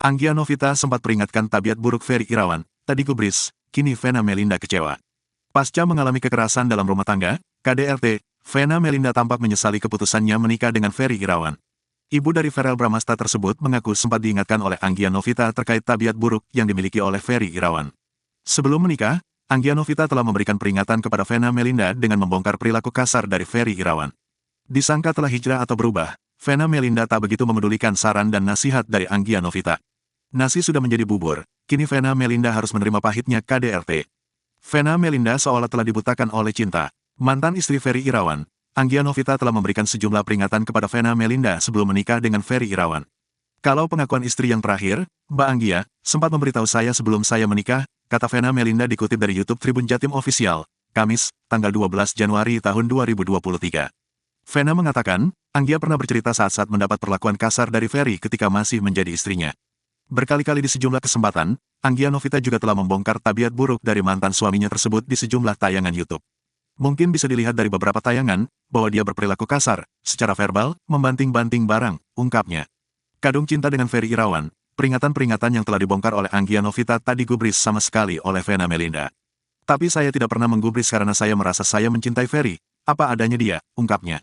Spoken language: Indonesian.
Anggia Novita sempat peringatkan tabiat buruk Ferry Irawan, tadi gubris, kini Vena Melinda kecewa. Pasca mengalami kekerasan dalam rumah tangga, KDRT, Vena Melinda tampak menyesali keputusannya menikah dengan Ferry Irawan. Ibu dari Verrell Bramasta tersebut mengaku sempat diingatkan oleh Anggia Novita terkait tabiat buruk yang dimiliki oleh Ferry Irawan. Sebelum menikah, Anggia Novita telah memberikan peringatan kepada Vena Melinda dengan membongkar perilaku kasar dari Ferry Irawan. Disangka telah hijrah atau berubah, Vena Melinda tak begitu memedulikan saran dan nasihat dari Anggia Novita. Nasi sudah menjadi bubur, kini Vena Melinda harus menerima pahitnya KDRT. Vena Melinda seolah telah dibutakan oleh cinta. Mantan istri Ferry Irawan, Anggia Novita telah memberikan sejumlah peringatan kepada Vena Melinda sebelum menikah dengan Ferry Irawan. Kalau pengakuan istri yang terakhir, Mbak Anggia, sempat memberitahu saya sebelum saya menikah, kata Vena Melinda dikutip dari YouTube Tribun Jatim Official, Kamis, tanggal 12 Januari tahun 2023. Vena mengatakan, Anggia pernah bercerita saat-saat mendapat perlakuan kasar dari Ferry ketika masih menjadi istrinya. Berkali-kali di sejumlah kesempatan, Anggia Novita juga telah membongkar tabiat buruk dari mantan suaminya tersebut di sejumlah tayangan YouTube. Mungkin bisa dilihat dari beberapa tayangan, bahwa dia berperilaku kasar, secara verbal, membanting-banting barang, ungkapnya. Kadung cinta dengan Ferry Irawan, peringatan-peringatan yang telah dibongkar oleh Anggia Novita tak digubris sama sekali oleh Vena Melinda. Tapi saya tidak pernah menggubris karena saya merasa saya mencintai Ferry, apa adanya dia, ungkapnya.